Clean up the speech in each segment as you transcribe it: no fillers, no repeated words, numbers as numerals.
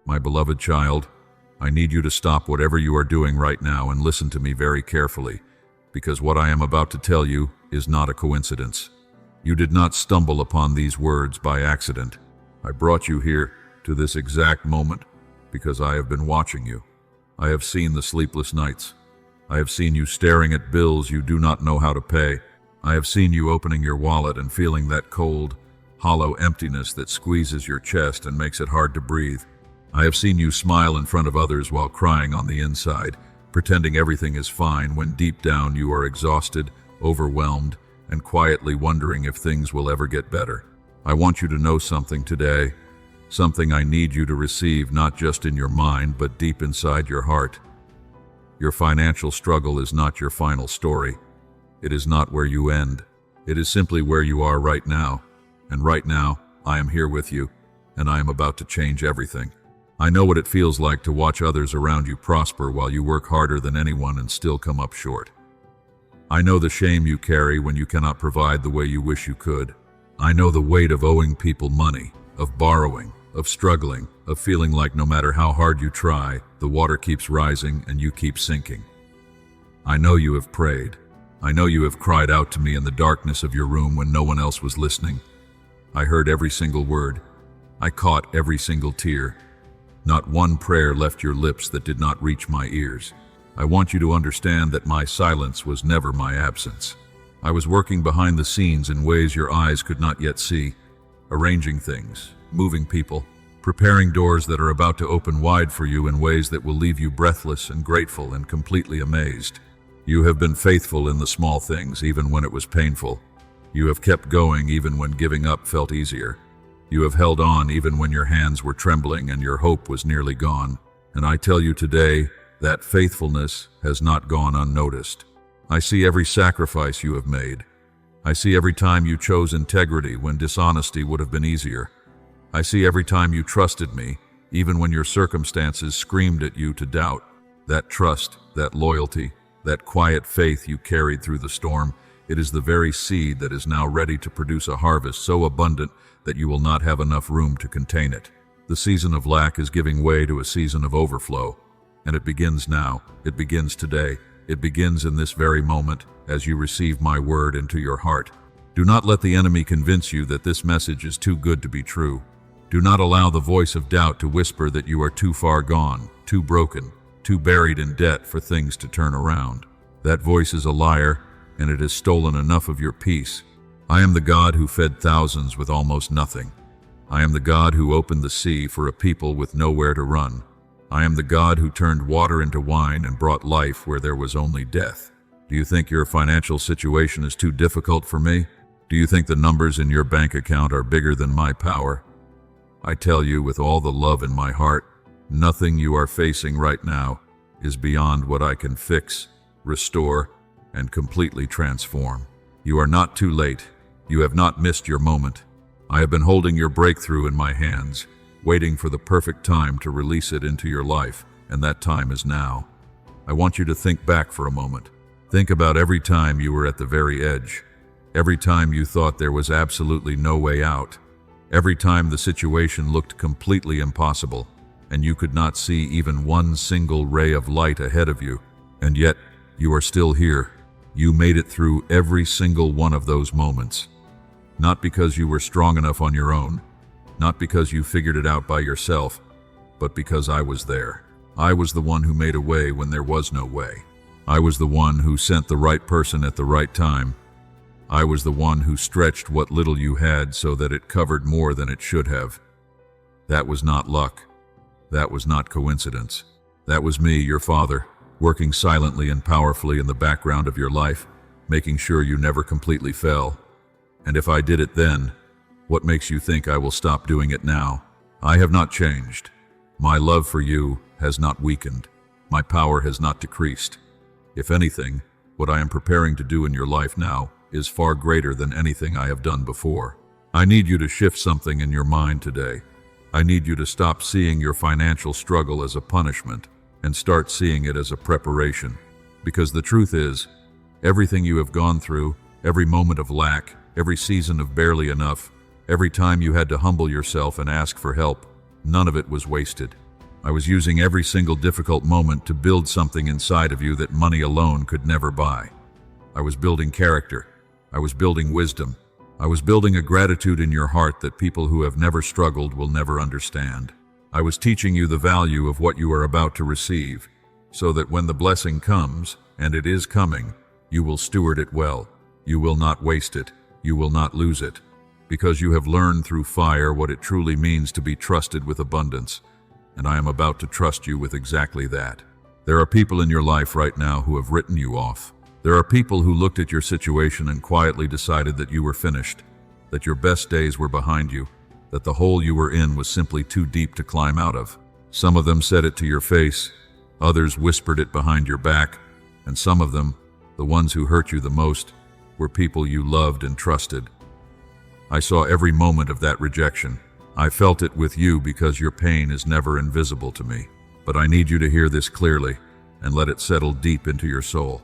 My beloved child, I need you to stop whatever you are doing right now and listen to me very carefully, because what I am about to tell you is not a coincidence. You did not stumble upon these words by accident. I brought you here to this exact moment because I have been watching you. I have seen the sleepless nights. I have seen you staring at bills you do not know how to pay. I have seen you opening your wallet and feeling that cold, hollow emptiness that squeezes your chest and makes it hard to breathe. I have seen you smile in front of others while crying on the inside, pretending everything is fine when deep down you are exhausted, overwhelmed, and quietly wondering if things will ever get better. I want you to know something today, something I need you to receive not just in your mind but deep inside your heart. Your financial struggle is not your final story. It is not where you end. It is simply where you are right now. And right now, I am here with you, and I am about to change everything. I know what it feels like to watch others around you prosper while you work harder than anyone and still come up short. I know the shame you carry when you cannot provide the way you wish you could. I know the weight of owing people money, of borrowing, of struggling, of feeling like no matter how hard you try, the water keeps rising and you keep sinking. I know you have prayed. I know you have cried out to me in the darkness of your room when no one else was listening. I heard every single word. I caught every single tear. Not one prayer left your lips that did not reach my ears. I want you to understand that my silence was never my absence. I was working behind the scenes in ways your eyes could not yet see, arranging things, moving people, preparing doors that are about to open wide for you in ways that will leave you breathless and grateful and completely amazed. You have been faithful in the small things, even when it was painful. You have kept going even when giving up felt easier. You have held on even when your hands were trembling and your hope was nearly gone. And I tell you today, that faithfulness has not gone unnoticed. I see every sacrifice you have made. I see every time you chose integrity when dishonesty would have been easier. I see every time you trusted me, even when your circumstances screamed at you to doubt. That trust, that loyalty, that quiet faith you carried through the storm, it is the very seed that is now ready to produce a harvest so abundant that you will not have enough room to contain it. The season of lack is giving way to a season of overflow, and it begins now. It begins today. It begins in this very moment as you receive my word into your heart. Do not let the enemy convince you that this message is too good to be true. Do not allow the voice of doubt to whisper that you are too far gone, too broken, too buried in debt for things to turn around. That voice is a liar, and it has stolen enough of your peace. I am the God who fed thousands with almost nothing. I am the God who opened the sea for a people with nowhere to run. I am the God who turned water into wine and brought life where there was only death. Do you think your financial situation is too difficult for me? Do you think the numbers in your bank account are bigger than my power? I tell you with all the love in my heart, nothing you are facing right now is beyond what I can fix, restore, and completely transform. You are not too late. You have not missed your moment. I have been holding your breakthrough in my hands, waiting for the perfect time to release it into your life, and that time is now. I want you to think back for a moment. Think about every time you were at the very edge, every time you thought there was absolutely no way out, every time the situation looked completely impossible, and you could not see even one single ray of light ahead of you, and yet you are still here. You made it through every single one of those moments. Not because you were strong enough on your own, not because you figured it out by yourself, but because I was there. I was the one who made a way when there was no way. I was the one who sent the right person at the right time. I was the one who stretched what little you had so that it covered more than it should have. That was not luck. That was not coincidence. That was me, your father, working silently and powerfully in the background of your life, making sure you never completely fell. And if I did it then, what makes you think I will stop doing it now? I have not changed. My love for you has not weakened. My power has not decreased. If anything, what I am preparing to do in your life now is far greater than anything I have done before. I need you to shift something in your mind today. I need you to stop seeing your financial struggle as a punishment and start seeing it as a preparation. Because the truth is, everything you have gone through, every moment of lack, every season of barely enough, every time you had to humble yourself and ask for help, none of it was wasted. I was using every single difficult moment to build something inside of you that money alone could never buy. I was building character. I was building wisdom. I was building a gratitude in your heart that people who have never struggled will never understand. I was teaching you the value of what you are about to receive, so that when the blessing comes, and it is coming, you will steward it well. You will not waste it. You will not lose it. Because you have learned through fire what it truly means to be trusted with abundance. And I am about to trust you with exactly that. There are people in your life right now who have written you off. There are people who looked at your situation and quietly decided that you were finished, that your best days were behind you, that the hole you were in was simply too deep to climb out of. Some of them said it to your face, others whispered it behind your back, and some of them, the ones who hurt you the most, were people you loved and trusted. I saw every moment of that rejection. I felt it with you because your pain is never invisible to me. But I need you to hear this clearly and let it settle deep into your soul.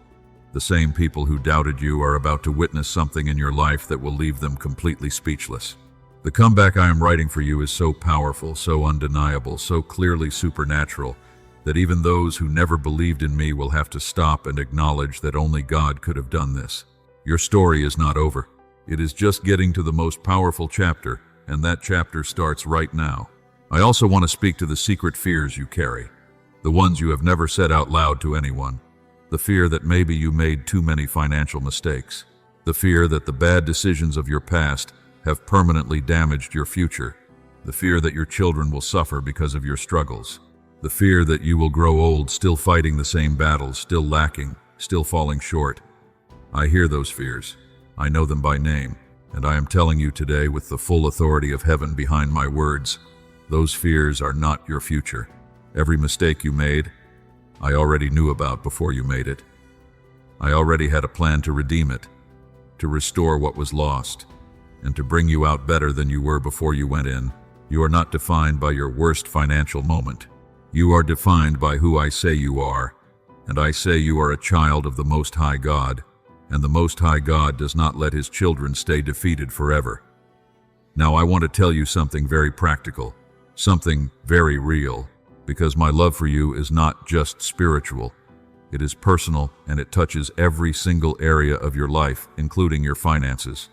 The same people who doubted you are about to witness something in your life that will leave them completely speechless. The comeback I am writing for you is so powerful, so undeniable, so clearly supernatural, that even those who never believed in me will have to stop and acknowledge that only God could have done this. Your story is not over. It is just getting to the most powerful chapter, and that chapter starts right now. I also want to speak to the secret fears you carry, the ones you have never said out loud to anyone. The fear that maybe you made too many financial mistakes. The fear that the bad decisions of your past have permanently damaged your future. The fear that your children will suffer because of your struggles. The fear that you will grow old still fighting the same battles, still lacking, still falling short. I hear those fears. I know them by name. And I am telling you today with the full authority of heaven behind my words, those fears are not your future. Every mistake you made, I already knew about before you made it. I already had a plan to redeem it, to restore what was lost, and to bring you out better than you were before you went in. You are not defined by your worst financial moment. You are defined by who I say you are, and I say you are a child of the Most High God. And the Most High God does not let His children stay defeated forever. Now I want to tell you something very practical, something very real, because my love for you is not just spiritual. It is personal, and it touches every single area of your life, including your finances.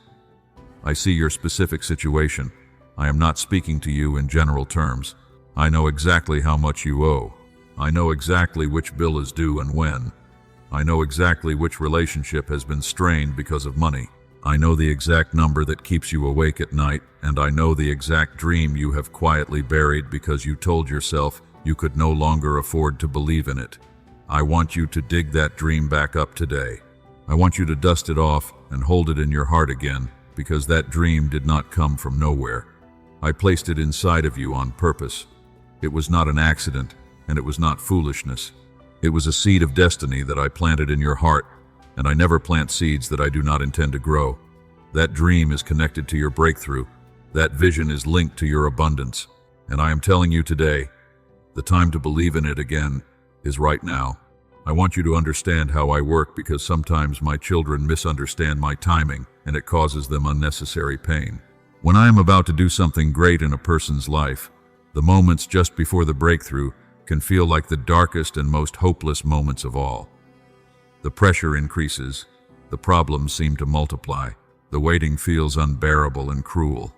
I see your specific situation. I am not speaking to you in general terms. I know exactly how much you owe. I know exactly which bill is due and when. I know exactly which relationship has been strained because of money. I know the exact number that keeps you awake at night, and I know the exact dream you have quietly buried because you told yourself you could no longer afford to believe in it. I want you to dig that dream back up today. I want you to dust it off and hold it in your heart again, because that dream did not come from nowhere. I placed it inside of you on purpose. It was not an accident, and it was not foolishness. It was a seed of destiny that I planted in your heart, and I never plant seeds that I do not intend to grow. That dream is connected to your breakthrough. That vision is linked to your abundance. And I am telling you today, the time to believe in it again is right now. I want you to understand how I work because sometimes my children misunderstand my timing, and it causes them unnecessary pain. When I am about to do something great in a person's life, the moments just before the breakthrough can feel like the darkest and most hopeless moments of all. The pressure increases, the problems seem to multiply, the waiting feels unbearable and cruel.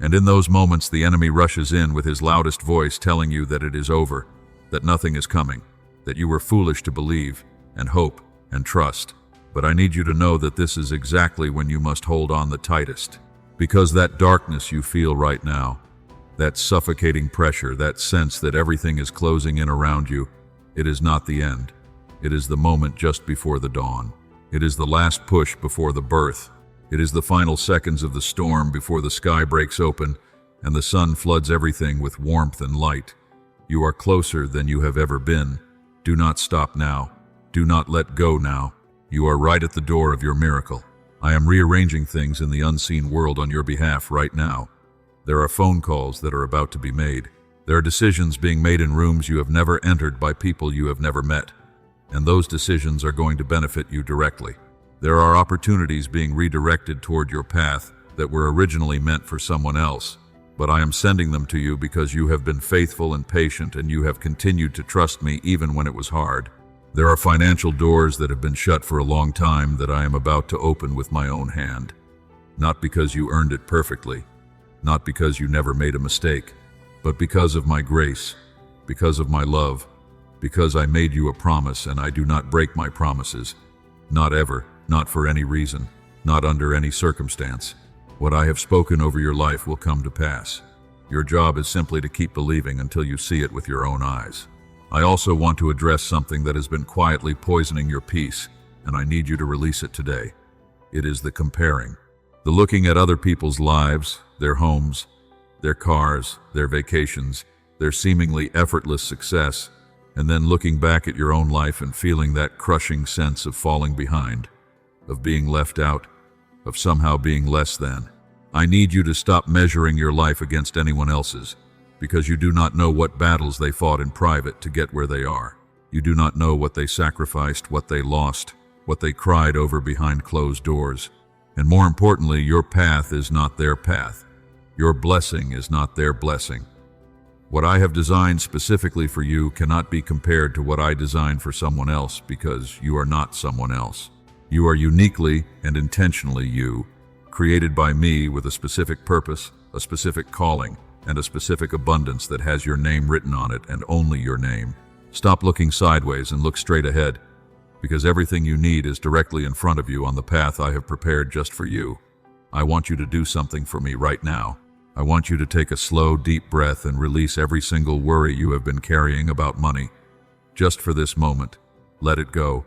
And in those moments the enemy rushes in with his loudest voice telling you that it is over, that nothing is coming, that you were foolish to believe and hope and trust. But I need you to know that this is exactly when you must hold on the tightest. Because that darkness you feel right now, that suffocating pressure, that sense that everything is closing in around you, it is not the end. It is the moment just before the dawn. It is the last push before the birth. It is the final seconds of the storm before the sky breaks open and the sun floods everything with warmth and light. You are closer than you have ever been. Do not stop now. Do not let go now. You are right at the door of your miracle. I am rearranging things in the unseen world on your behalf right now. There are phone calls that are about to be made. There are decisions being made in rooms you have never entered by people you have never met. And those decisions are going to benefit you directly. There are opportunities being redirected toward your path that were originally meant for someone else. but I am sending them to you because you have been faithful and patient and you have continued to trust me even when it was hard. There are financial doors that have been shut for a long time that I am about to open with my own hand. Not because you earned it perfectly, not because you never made a mistake, but because of my grace, because of my love, because I made you a promise and I do not break my promises. Not ever, not for any reason, not under any circumstance. What I have spoken over your life will come to pass. Your job is simply to keep believing until you see it with your own eyes. I also want to address something that has been quietly poisoning your peace, and I need you to release it today. It is the comparing. The looking at other people's lives, their homes, their cars, their vacations, their seemingly effortless success, and then looking back at your own life and feeling that crushing sense of falling behind, of being left out, of somehow being less than. I need you to stop measuring your life against anyone else's, because you do not know what battles they fought in private to get where they are. You do not know what they sacrificed, what they lost, what they cried over behind closed doors. And more importantly, your path is not their path. Your blessing is not their blessing. What I have designed specifically for you cannot be compared to what I designed for someone else, because you are not someone else. You are uniquely and intentionally you, created by me with a specific purpose, a specific calling, and a specific abundance that has your name written on it and only your name. Stop looking sideways and look straight ahead, because everything you need is directly in front of you on the path I have prepared just for you. I want you to do something for me right now. I want you to take a slow, deep breath and release every single worry you have been carrying about money. Just for this moment, let it go.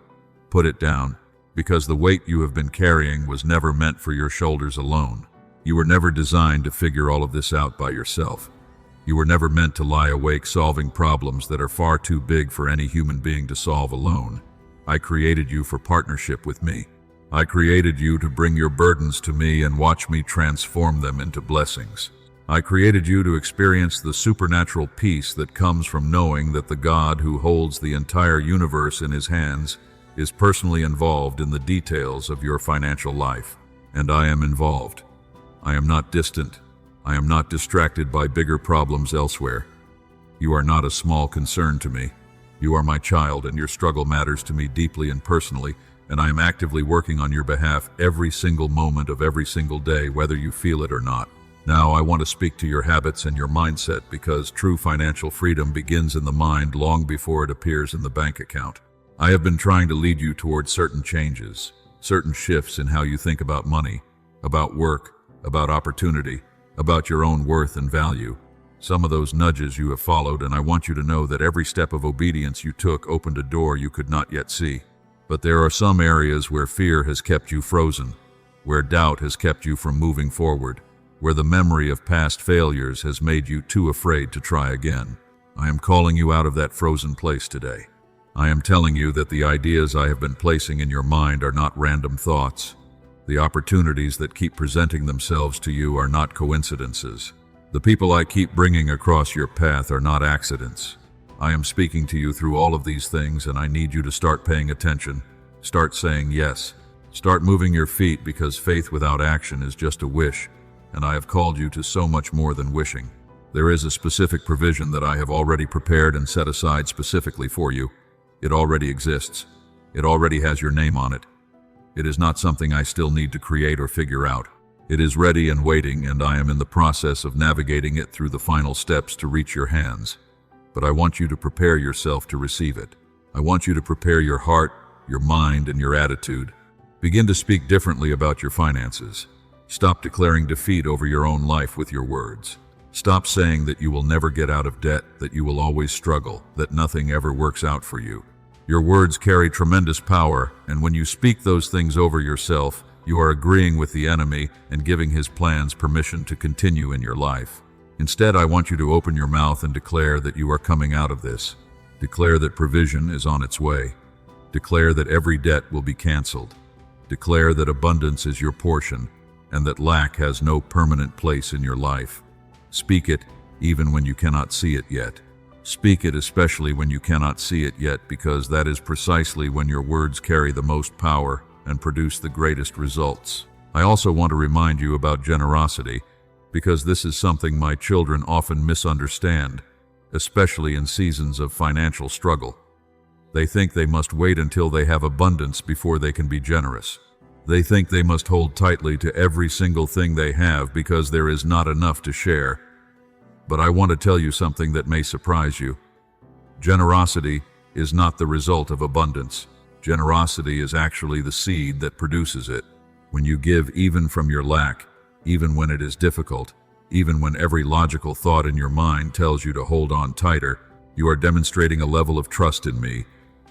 Put it down, because the weight you have been carrying was never meant for your shoulders alone. You were never designed to figure all of this out by yourself. You were never meant to lie awake solving problems that are far too big for any human being to solve alone. I created you for partnership with me. I created you to bring your burdens to me and watch me transform them into blessings. I created you to experience the supernatural peace that comes from knowing that the God who holds the entire universe in his hands is personally involved in the details of your financial life. And I am involved. I am not distant. I am not distracted by bigger problems elsewhere. You are not a small concern to me. You are my child, and your struggle matters to me deeply and personally, and I am actively working on your behalf every single moment of every single day, whether you feel it or not. Now, I want to speak to your habits and your mindset, because true financial freedom begins in the mind long before it appears in the bank account. I have been trying to lead you towards certain changes, certain shifts in how you think about money, about work, about opportunity, about your own worth and value. Some of those nudges you have followed, and I want you to know that every step of obedience you took opened a door you could not yet see. But there are some areas where fear has kept you frozen, where doubt has kept you from moving forward, where the memory of past failures has made you too afraid to try again. I am calling you out of that frozen place today. I am telling you that the ideas I have been placing in your mind are not random thoughts. The opportunities that keep presenting themselves to you are not coincidences. The people I keep bringing across your path are not accidents. I am speaking to you through all of these things, and I need you to start paying attention. Start saying yes. Start moving your feet, because faith without action is just a wish, and I have called you to so much more than wishing. There is a specific provision that I have already prepared and set aside specifically for you. It already exists. It already has your name on it. It is not something I still need to create or figure out. It is ready and waiting, and I am in the process of navigating it through the final steps to reach your hands. But I want you to prepare yourself to receive it. I want you to prepare your heart, your mind, and your attitude. Begin to speak differently about your finances. Stop declaring defeat over your own life with your words. Stop saying that you will never get out of debt, that you will always struggle, that nothing ever works out for you. Your words carry tremendous power, and when you speak those things over yourself, you are agreeing with the enemy and giving his plans permission to continue in your life. Instead, I want you to open your mouth and declare that you are coming out of this. Declare that provision is on its way. Declare that every debt will be canceled. Declare that abundance is your portion, and that lack has no permanent place in your life. Speak it even when you cannot see it yet. Speak it especially when you cannot see it yet, because that is precisely when your words carry the most power and produce the greatest results. I also want to remind you about generosity, because this is something my children often misunderstand, especially in seasons of financial struggle. They think they must wait until they have abundance before they can be generous. They think they must hold tightly to every single thing they have because there is not enough to share. But I want to tell you something that may surprise you. Generosity is not the result of abundance. Generosity is actually the seed that produces it. When you give even from your lack, even when it is difficult, even when every logical thought in your mind tells you to hold on tighter, you are demonstrating a level of trust in me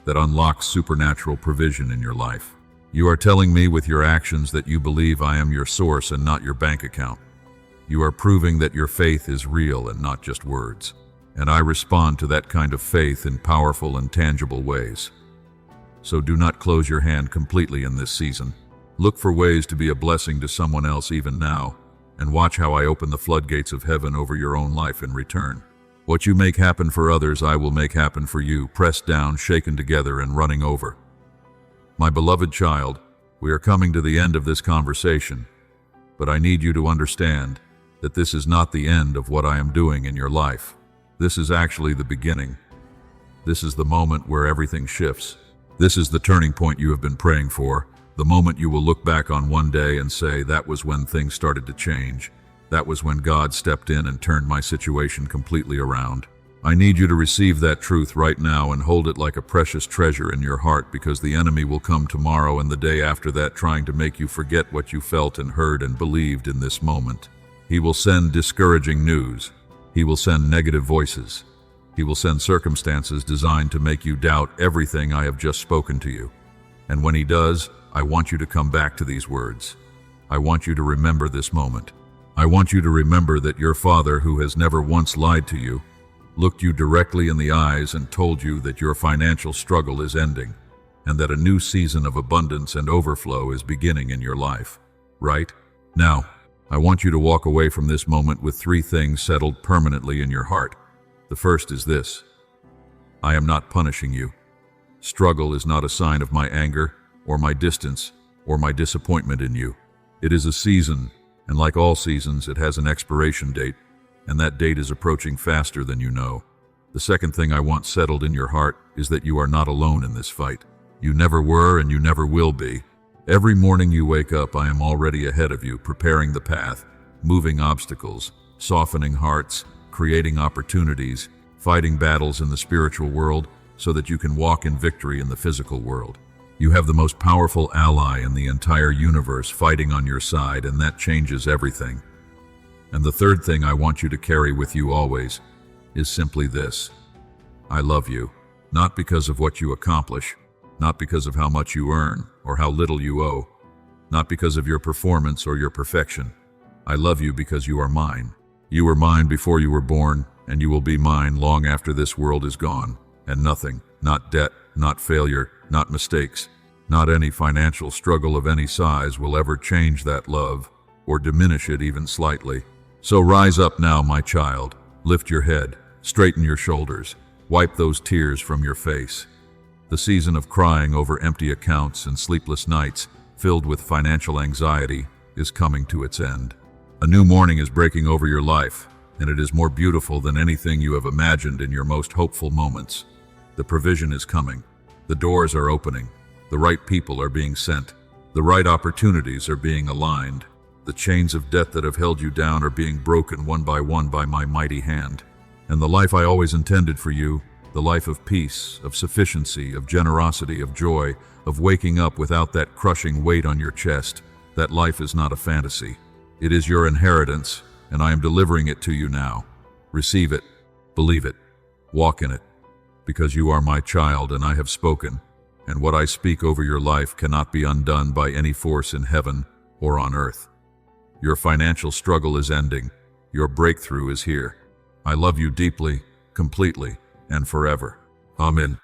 that unlocks supernatural provision in your life. You are telling me with your actions that you believe I am your source and not your bank account. You are proving that your faith is real and not just words. And I respond to that kind of faith in powerful and tangible ways. So do not close your hand completely in this season. Look for ways to be a blessing to someone else even now, and watch how I open the floodgates of heaven over your own life in return. What you make happen for others, I will make happen for you, pressed down, shaken together, and running over. My beloved child, we are coming to the end of this conversation, but I need you to understand that this is not the end of what I am doing in your life. This is actually the beginning. This is the moment where everything shifts. This is the turning point you have been praying for, the moment you will look back on one day and say, that was when things started to change. That was when God stepped in and turned my situation completely around. I need you to receive that truth right now and hold it like a precious treasure in your heart, because the enemy will come tomorrow and the day after that trying to make you forget what you felt and heard and believed in this moment. He will send discouraging news. He will send negative voices. He will send circumstances designed to make you doubt everything I have just spoken to you. And when he does, I want you to come back to these words. I want you to remember this moment. I want you to remember that your Father, who has never once lied to you, looked you directly in the eyes and told you that your financial struggle is ending, and that a new season of abundance and overflow is beginning in your life. Right? Now, I want you to walk away from this moment with 3 things settled permanently in your heart. The first is this: I am not punishing you. Struggle is not a sign of my anger, or my distance, or my disappointment in you. It is a season, and like all seasons, it has an expiration date, and that date is approaching faster than you know. The second thing I want settled in your heart is that you are not alone in this fight. You never were, and you never will be. Every morning you wake up, I am already ahead of you, preparing the path, moving obstacles, softening hearts, creating opportunities, fighting battles in the spiritual world so that you can walk in victory in the physical world. You have the most powerful ally in the entire universe fighting on your side, and that changes everything. And the third thing I want you to carry with you always is simply this: I love you, not because of what you accomplish, not because of how much you earn or how little you owe, not because of your performance or your perfection. I love you because you are mine. You were mine before you were born, and you will be mine long after this world is gone. And nothing, not debt, not failure, not mistakes, not any financial struggle of any size will ever change that love or diminish it even slightly. So rise up now, my child. Lift your head, straighten your shoulders, wipe those tears from your face. The season of crying over empty accounts and sleepless nights filled with financial anxiety is coming to its end. A new morning is breaking over your life, and it is more beautiful than anything you have imagined in your most hopeful moments. The provision is coming. The doors are opening. The right people are being sent. The right opportunities are being aligned. The chains of debt that have held you down are being broken one by my mighty hand. And the life I always intended for you, the life of peace, of sufficiency, of generosity, of joy, of waking up without that crushing weight on your chest, that life is not a fantasy. It is your inheritance, and I am delivering it to you now. Receive it, believe it, walk in it, because you are my child and I have spoken, and what I speak over your life cannot be undone by any force in heaven or on earth. Your financial struggle is ending. Your breakthrough is here. I love you deeply, completely, and forever. Amen.